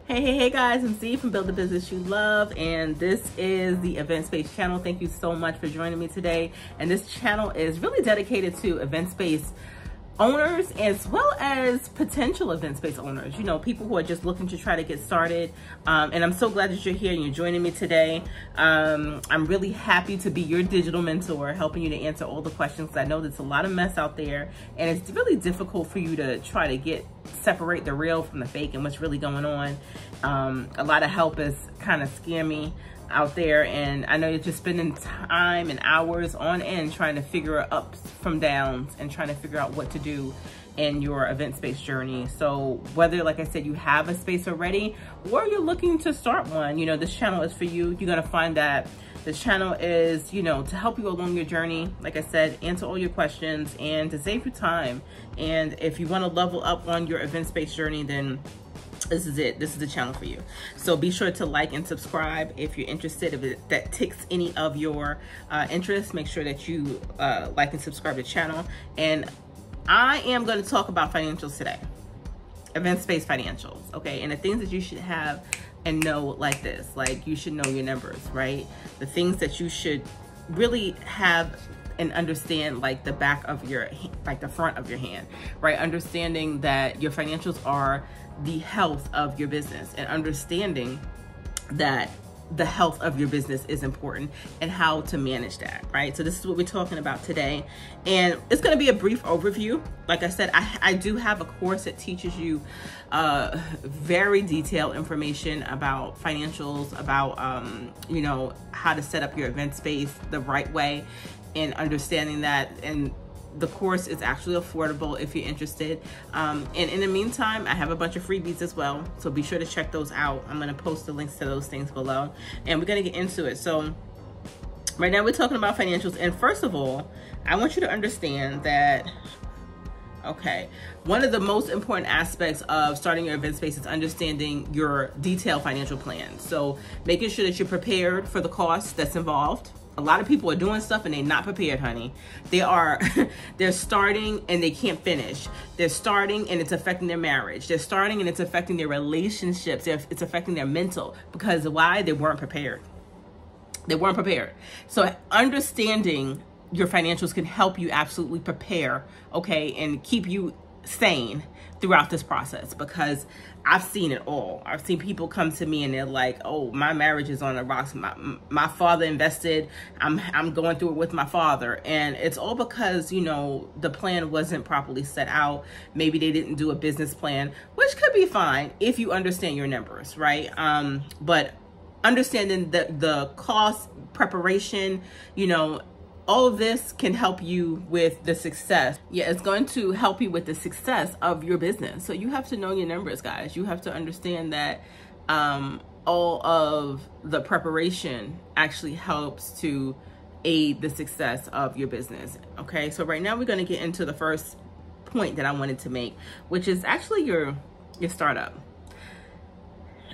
Hey guys, I'm Steve from Build the Business You Love, and this is the Event Space channel. Thank you so much for joining me today. And this channel is really dedicated to event space owners as well as potential event space owners, you know, people who are just looking to try to get started. And I'm so glad that you're here and you're joining me today. I'm really happy to be your digital mentor, helping you to answer all the questions. I know there's a lot of mess out there, and it's really difficult for you to try to separate the real from the fake and what's really going on. A lot of help is kind of scammy out there, and I know you're just spending time and hours on end trying to figure ups from downs and trying to figure out what to do in your event space journey. So whether, like I said, you have a space already or you're looking to start one, you know, this channel is for you. You're gonna find that this channel is, you know, to help you along your journey. Like I said, answer all your questions and to save you time. And if you want to level up on your event space journey, then this is it. This is the channel for you. So be sure to like and subscribe if you're interested. If that ticks any of your interests, make sure that you like and subscribe to the channel. And I am going to talk about financials today, event space financials, okay? And the things that you should have and know like this, like you should know your numbers, right? The things that you should really have and understand, like the back of your, like the front of your hand, right? Understanding that your financials are the health of your business, and understanding that the health of your business is important and how to manage that, right? So this is what we're talking about today, and it's going to be a brief overview. Like I said, I do have a course that teaches you very detailed information about financials, about you know, how to set up your event space the right way, and understanding that. And the course is actually affordable if you're interested. And in the meantime, I have a bunch of freebies as well, so be sure to check those out. I'm going to post the links to those things below, and we're going to get into it. So right now we're talking about financials, and first of all, I want you to understand that, okay, one of the most important aspects of starting your event space is understanding your detailed financial plan. So making sure that you're prepared for the cost that's involved. A lot of people are doing stuff and they're not prepared, honey. They're starting and they can't finish. They're starting and it's affecting their marriage. They're starting and it's affecting their relationships. It's affecting their mental. Because why? They weren't prepared. They weren't prepared. So understanding your financials can help you absolutely prepare, okay, and keep you sane throughout this process, because I've seen it all. I've seen people come to me and they're like, oh, my marriage is on the rocks. My father invested. I'm going through it with my father. And it's all because, you know, the plan wasn't properly set out. Maybe they didn't do a business plan, which could be fine if you understand your numbers, right? But understanding the cost, preparation, you know, all of this can help you with the success. Yeah, it's going to help you with the success of your business. So you have to know your numbers, guys. You have to understand that all of the preparation actually helps to aid the success of your business. Okay, so right now we're going to get into the first point that I wanted to make, which is actually your startup.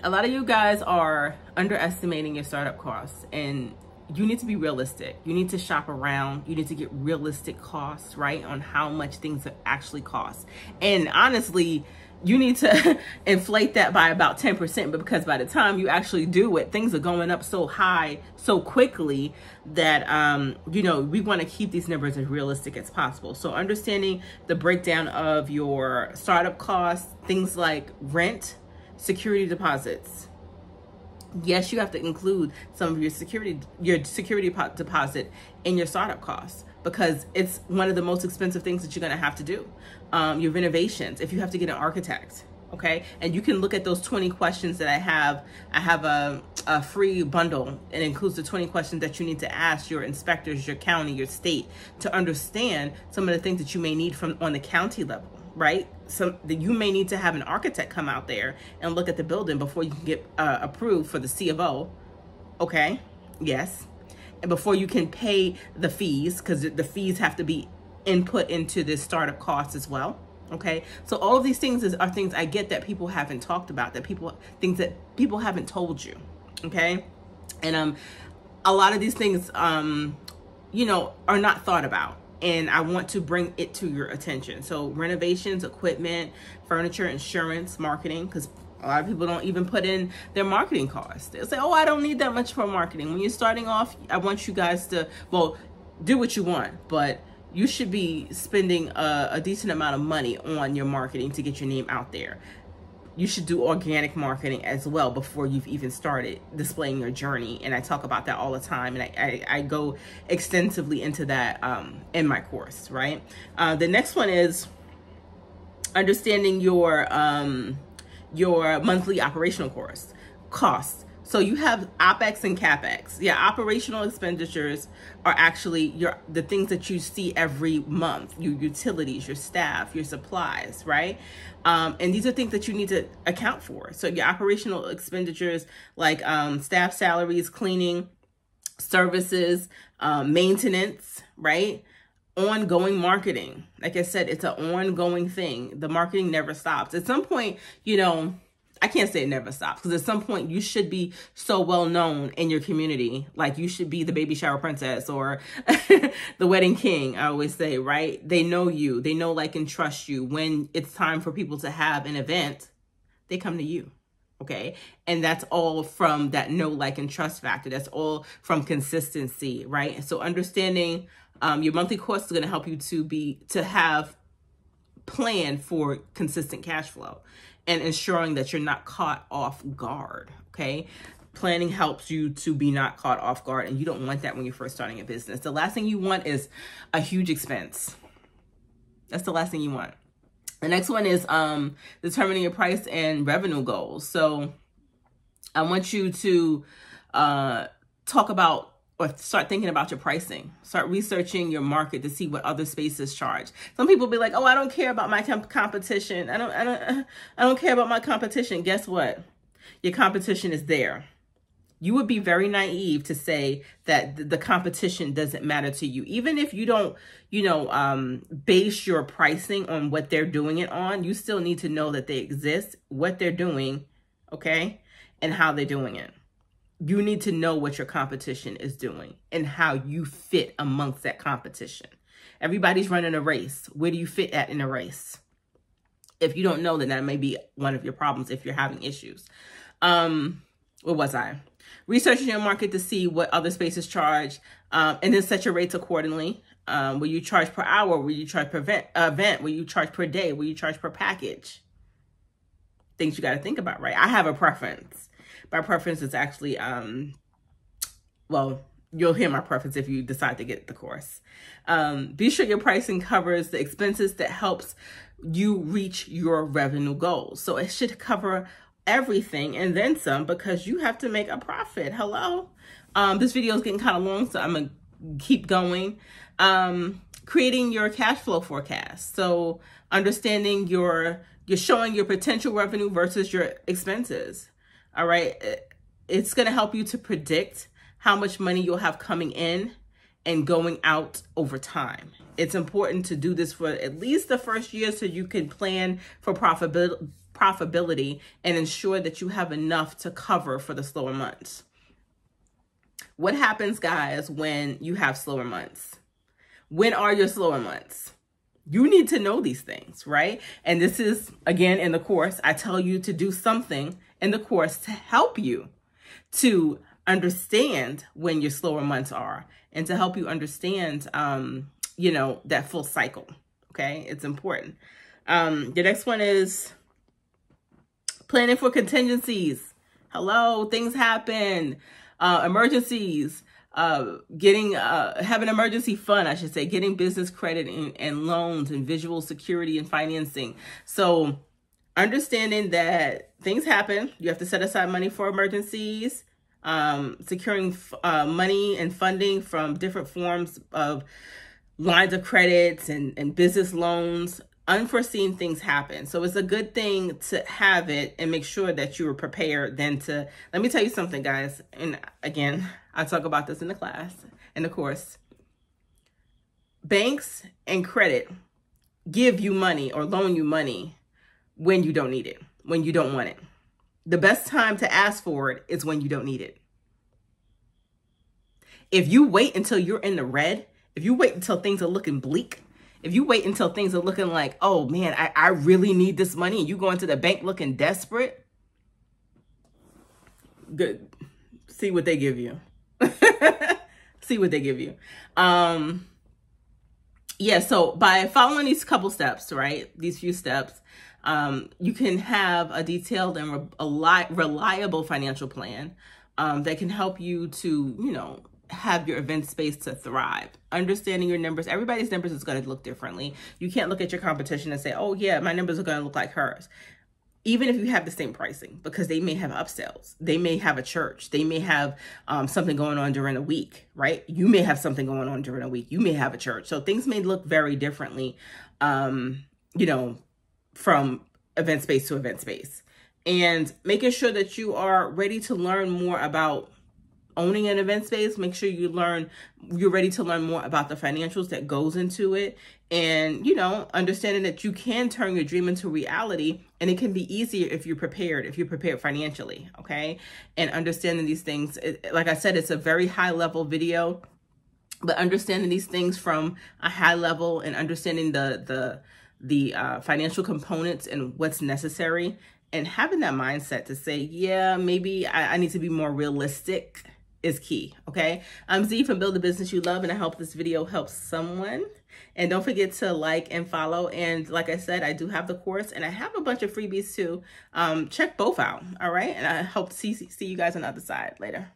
A lot of you guys are underestimating your startup costs, and you need to be realistic. You need to shop around. You need to get realistic costs, right, on how much things actually cost. And honestly, you need to inflate that by about 10%, but because by the time you actually do it, things are going up so high so quickly that, you know, we want to keep these numbers as realistic as possible. So understanding the breakdown of your startup costs, things like rent, security deposits. Yes, you have to include some of your security deposit in your startup costs, because it's one of the most expensive things that you're going to have to do. Your renovations, if you have to get an architect, okay? And you can look at those 20 questions that I have. I have a free bundle. It includes the 20 questions that you need to ask your inspectors, your county, your state, to understand some of the things that you may need from on the county level, right? So that you may need to have an architect come out there and look at the building before you can get approved for the C of O. Okay, yes. And before you can pay the fees, because the fees have to be input into this startup cost as well. Okay, so all of these things are things I get that people haven't talked about, things that people haven't told you. Okay, and a lot of these things you know, are not thought about. and I want to bring it to your attention. So renovations, equipment, furniture, insurance, marketing, because A lot of people don't even put in their marketing costs. They'll say, oh, I don't need that much for marketing. When you're starting off, I want you guys to, well, do what you want, but you should be spending a decent amount of money on your marketing to get your name out there. You should do organic marketing as well before you've even started displaying your journey. And I talk about that all the time. And I go extensively into that in my course, right? The next one is understanding your monthly operational costs. So you have OPEX and CAPEX. Yeah, operational expenditures are actually the things that you see every month, your utilities, your staff, your supplies, right? And these are things that you need to account for. So your operational expenditures like staff salaries, cleaning, services, maintenance, right? Ongoing marketing. Like I said, it's an ongoing thing. The marketing never stops. At some point, you know, I can't say it never stops, because at some point you should be so well known in your community. Like you should be the baby shower princess or the wedding king, I always say, right? They know you. They know, like, and trust you. When it's time for people to have an event, they come to you. Okay. And that's all from that know, like, and trust factor. That's all from consistency, right? So understanding your monthly cost is going to help you to have plan for consistent cash flow and ensuring that you're not caught off guard. Okay. Planning helps you to be not caught off guard, and you don't want that when you're first starting a business. The last thing you want is a huge expense. That's the last thing you want. The next one is determining your price and revenue goals. So I want you to talk about or start thinking about your pricing. Start researching your market to see what other spaces charge. Some people be like, "Oh, I don't care about my competition. I don't care about my competition." Guess what? Your competition is there. You would be very naive to say that the competition doesn't matter to you. Even if you don't, base your pricing on what they're doing it on, you still need to know that they exist, what they're doing, okay, and how they're doing it. You need to know what your competition is doing and how you fit amongst that competition. Everybody's running a race. Where do you fit at in a race? If you don't know, then that may be one of your problems if you're having issues. Where was I? Researching your market to see what other spaces charge, and then set your rates accordingly. Will you charge per hour? Will you charge per event? Will you charge per day? Will you charge per package? Things you got to think about, right? I have a preference. My preference is actually, well, you'll hear my preference if you decide to get the course. Be sure your pricing covers the expenses that helps you reach your revenue goals. So it should cover everything and then some, because you have to make a profit. Hello. This video is getting kind of long, so I'm going to keep going. Creating your cash flow forecast. So understanding you're showing your potential revenue versus your expenses. All right. It's going to help you to predict how much money you'll have coming in and going out over time. It's important to do this for at least the first year so you can plan for profitability and ensure that you have enough to cover for the slower months. What happens, guys, when you have slower months? When are your slower months? You need to know these things, right? And this is, again, in the course, I tell you to do something in the course to help you to understand when your slower months are and to help you understand, that full cycle. Okay. It's important. The next one is planning for contingencies. Hello, things happen, emergencies, having an emergency fund, I should say, getting business credit and loans and visual security and financing. So understanding that things happen, you have to set aside money for emergencies, securing money and funding from different forms of lines of credits and business loans. Unforeseen things happen. So it's a good thing to have it and make sure that you are prepared then to, let me tell you something, guys. And again, I talk about this in the class, in the course. Banks and credit give you money or loan you money when you don't need it, when you don't want it. The best time to ask for it is when you don't need it. If you wait until you're in the red, if you wait until things are looking bleak, if you wait until things are looking like, oh man, I really need this money, and you go into the bank looking desperate, good. See what they give you. See what they give you. Yeah, so by following these couple steps, right, these few steps, you can have a detailed and reliable financial plan that can help you to, you know, have your event space to thrive. Understanding your numbers. Everybody's numbers is going to look differently. You can't look at your competition and say, oh yeah, my numbers are going to look like hers. Even if you have the same pricing, because they may have upsells, they may have a church, they may have something going on during the week, right? You may have something going on during the week. You may have a church. So things may look very differently, you know, from event space to event space. And making sure that you are ready to learn more about owning an event space. Make sure you're ready to learn more about the financials that goes into it. And, you know, understanding that you can turn your dream into reality, and it can be easier if you're prepared financially. Okay. And understanding these things, like I said, it's a very high level video, but understanding these things from a high level and understanding the financial components and what's necessary, and having that mindset to say, yeah, maybe I need to be more realistic is key. Okay. I'm Z from Build the Business You Love, and I hope this video helps someone. And don't forget to like and follow. And like I said, I do have the course, and I have a bunch of freebies too. Check both out. All right. And I hope to see you guys on the other side later.